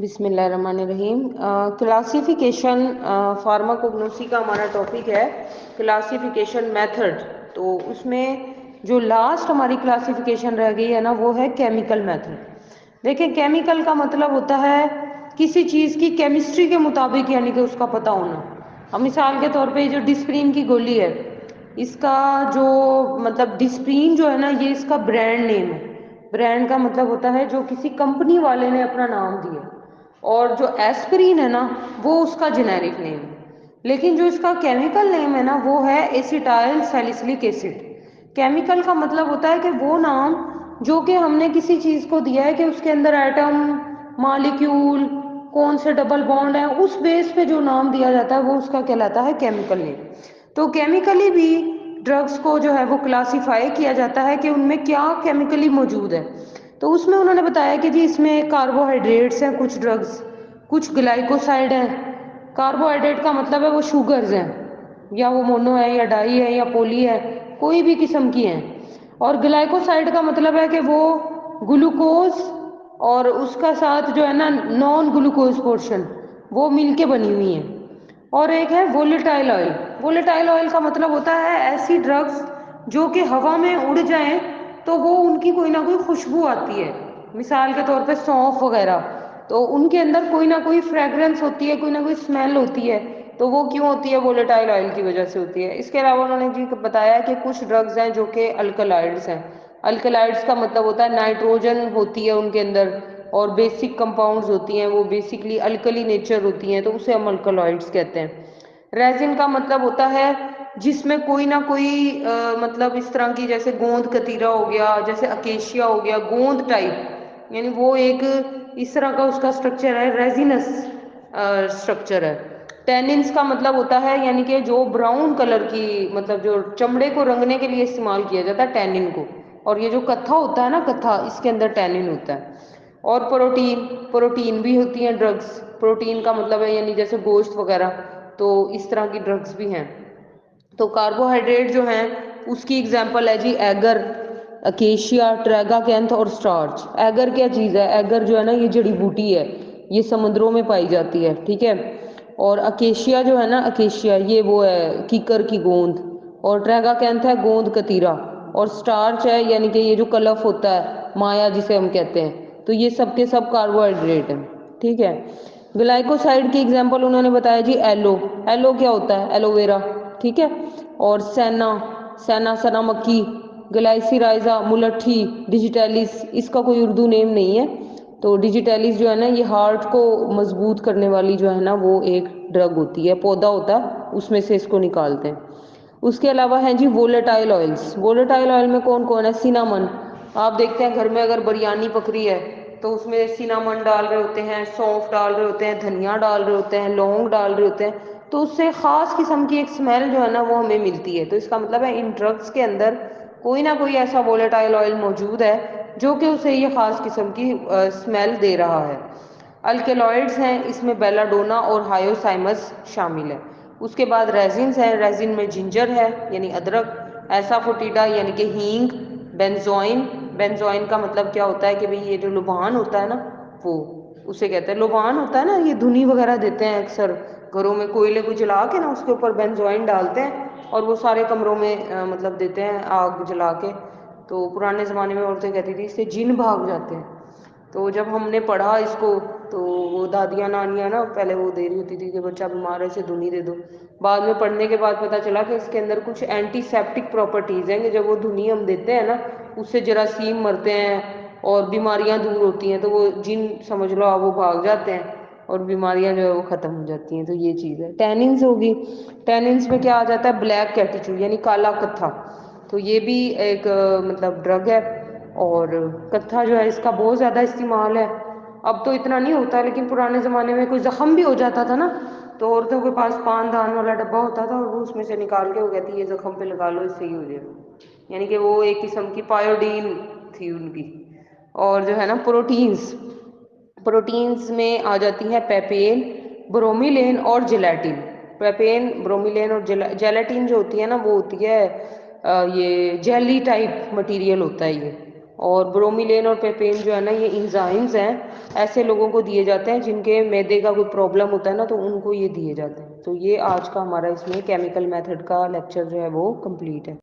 بسم اللہ الرحمن الرحیم. کلاسیفیکیشن فارماکوگنوسی کا ہمارا ٹاپک ہے کلاسیفیکیشن میتھڈ. تو اس میں جو لاسٹ ہماری کلاسیفیکیشن رہ گئی ہے نا وہ ہے کیمیکل میتھڈ. دیکھیں کیمیکل کا مطلب ہوتا ہے کسی چیز کی کیمسٹری کے مطابق یعنی کہ اس کا پتہ ہونا. اب مثال کے طور پہ جو ڈسپرین کی گولی ہے اس کا جو مطلب ڈسپرین جو ہے نا یہ اس کا برانڈ نیم ہے. برانڈ کا مطلب ہوتا ہے جو کسی کمپنی والے نے اپنا نام دیا. اور جو ایسپرین ہے نا وہ اس کا جنیرک نیم ہے. لیکن جو اس کا کیمیکل نیم ہے نا وہ ہے ایسیٹائل سیلیسلک ایسڈ. کیمیکل کا مطلب ہوتا ہے کہ وہ نام جو کہ ہم نے کسی چیز کو دیا ہے کہ اس کے اندر ایٹم مالیکیول کون سے ڈبل بانڈ ہیں اس بیس پہ جو نام دیا جاتا ہے وہ اس کا کہلاتا ہے کیمیکل نیم. تو کیمیکلی بھی ڈرگس کو جو ہے وہ کلاسیفائی کیا جاتا ہے کہ ان میں کیا کیمیکلی موجود ہے. تو اس میں انہوں نے بتایا کہ جی اس میں کاربوہائیڈریٹس ہیں کچھ ڈرگس, کچھ گلائکوسائڈ ہیں. کاربوہائیڈریٹ کا مطلب ہے وہ شوگرز ہیں یا وہ مونو ہے یا ڈائی ہے یا پولی ہے کوئی بھی قسم کی ہیں. اور گلائکوسائڈ کا مطلب ہے کہ وہ گلوکوز اور اس کا ساتھ جو ہے نا نان گلوکوز پورشن وہ مل کے بنی ہوئی ہیں. اور ایک ہے وولیٹائل آئل. وولیٹائل آئل کا مطلب ہوتا ہے ایسی ڈرگس جو کہ ہوا میں اڑ جائیں تو وہ ان کی کوئی نہ کوئی خوشبو آتی ہے. مثال کے طور پہ سونف وغیرہ تو ان کے اندر کوئی نہ کوئی فریگرنس ہوتی ہے, کوئی نہ کوئی اسمیل ہوتی ہے. تو وہ کیوں ہوتی ہے؟ وولیٹائل آئل کی وجہ سے ہوتی ہے. اس کے علاوہ انہوں نے جی بتایا کہ کچھ ڈرگز ہیں جو کہ الکلائڈس ہیں. الکلائڈس کا مطلب ہوتا ہے نائٹروجن ہوتی ہے ان کے اندر اور بیسک کمپاؤنڈز ہوتی ہیں وہ بیسکلی الکلی نیچر ہوتی ہیں تو اسے ہم الکلائڈس کہتے ہیں. ریزن کا مطلب ہوتا ہے جس میں کوئی نہ کوئی مطلب اس طرح کی جیسے گوند کتیرا ہو گیا, جیسے اکیشیا ہو گیا, گوند ٹائپ یعنی وہ ایک اس طرح کا اس کا سٹرکچر ہے, ریزینس سٹرکچر ہے. ٹیننس کا مطلب ہوتا ہے یعنی کہ جو براؤن کلر کی مطلب جو چمڑے کو رنگنے کے لیے استعمال کیا جاتا ہے ٹینن کو. اور یہ جو کتھا ہوتا ہے نا کتھا اس کے اندر ٹینن ہوتا ہے. اور پروٹین بھی ہوتی ہیں ڈرگس. پروٹین کا مطلب ہے یعنی جیسے گوشت وغیرہ تو اس طرح کی ڈرگس بھی ہیں. تو کاربوہائیڈریٹ جو ہیں اس کی اگزامپل ہے جی ایگر, اکیشیا, ٹریگا کینتھ اور سٹارچ. ایگر کیا چیز ہے؟ ایگر جو ہے نا یہ جڑی بوٹی ہے, یہ سمندروں میں پائی جاتی ہے, ٹھیک ہے. اور اکیشیا جو ہے نا اکیشیا یہ وہ ہے کیکر کی گوند. اور ٹریگا کینتھ ہے گوند کتیرا. اور سٹارچ ہے یعنی کہ یہ جو کلف ہوتا ہے مایا جسے ہم کہتے ہیں تو یہ سب کے سب کاربوہائیڈریٹ ہیں, ٹھیک ہے. گلائکوسائڈ کی ایگزامپل انہوں نے بتایا جی ایلو. ایلو کیا ہوتا ہے؟ ایلو ویرا, ٹھیک ہے. اور سینا سنا مکی, گلائسی رائزا, ملٹھی, ڈیجیٹیلس اس کا کوئی اردو نیم نہیں ہے. تو ڈیجیٹیلس جو ہے نا یہ ہارٹ کو مضبوط کرنے والی جو ہے نا وہ ایک ڈرگ ہوتی ہے, پودا ہوتا ہے اس میں سے اس کو نکالتے ہیں. اس کے علاوہ ہیں جی وولیٹائل آئلس. وولیٹائل آئل میں کون کون ہے؟ سینامن. آپ دیکھتے ہیں گھر میں اگر بریانی پکری ہے تو اس میں سینامن ڈال رہے ہوتے ہیں, سونف ڈال رہے ہوتے ہیں, دھنیا ڈال رہے ہوتے ہیں, لونگ ڈال رہے ہوتے ہیں. تو اس سے خاص قسم کی ایک اسمیل جو ہے نا وہ ہمیں ملتی ہے. تو اس کا مطلب ہے ان ڈرگس کے اندر کوئی نہ کوئی ایسا وولیٹائل آئل موجود ہے جو کہ اسے یہ خاص قسم کی اسمیل دے رہا ہے. الکلوئڈز ہیں, اس میں بیلا ڈونا اور ہائیوسائمس شامل ہے. اس کے بعد ریزنز ہیں. ریزن میں جنجر ہے یعنی ادرک, ایسا فوٹیڈا یعنی کہ ہینگ, بینزوئن. بینزوئن کا مطلب کیا ہوتا ہے کہ بھئی یہ جو لبان ہوتا ہے نا وہ اسے کہتے ہیں. لبان ہوتا ہے نا یہ دھنی وغیرہ دیتے ہیں اکثر گھروں میں کوئلے کو جلا کے نا اس کے اوپر بینزوئن ڈالتے ہیں اور وہ سارے کمروں میں مطلب دیتے ہیں آگ جلا کے. تو پرانے زمانے میں عورتیں کہتی تھی اس سے جن بھاگ جاتے ہیں. تو جب ہم نے پڑھا اس کو تو وہ دادیاں نانیاں نا پہلے وہ دے رہی ہوتی تھی کہ بچہ بیمار ہے اسے دھنی دے دو. بعد میں پڑھنے کے بعد پتہ چلا کہ اس کے اندر کچھ اینٹی سیپٹک پراپرٹیز ہیں کہ جب وہ دھنی ہم دیتے ہیں نا اس سے جراثیم مرتے ہیں اور بیماریاں دور ہوتی ہیں. تو وہ جن سمجھ لو آپ وہ بھاگ جاتے ہیں اور بیماریاں جو ہے وہ ختم ہو جاتی ہیں. تو یہ چیز ہے. ٹیننز ہوگی. ٹیننز میں کیا آ جاتا ہے؟ بلیک کیٹیچو یعنی کالا کتھا. تو یہ بھی ایک مطلب ڈرگ ہے. اور کتھا جو ہے اس کا بہت زیادہ استعمال ہے. اب تو اتنا نہیں ہوتا لیکن پرانے زمانے میں کوئی زخم بھی ہو جاتا تھا نا تو عورتوں کے پاس پان دان والا ڈبہ ہوتا تھا اور وہ اس میں سے نکال کے وہ کہتی یہ زخم پہ لگا لو اس سے ہی ہو جائے گا. یعنی کہ وہ ایک قسم کی پایوڈین تھی ان کی. اور جو ہے نا پروٹینز, پروٹینز میں آ جاتی ہے پیپین, برومیلین اور جیلیٹن. پیپین, برومیلین اور جیلیٹن جو ہوتی ہے نا وہ ہوتی ہے یہ جیلی ٹائپ مٹیریل ہوتا ہے یہ. اور برومیلین اور پیپین جو ہے نا یہ انزائمز ہیں، ایسے لوگوں کو دیے جاتے ہیں جن کے معدے کا کوئی پرابلم ہوتا ہے نا تو ان کو یہ دیے جاتے ہیں۔ تو یہ آج کا ہمارا اس میں کیمیکل میتھڈ کا لیکچر جو ہے وہ کمپلیٹ ہے۔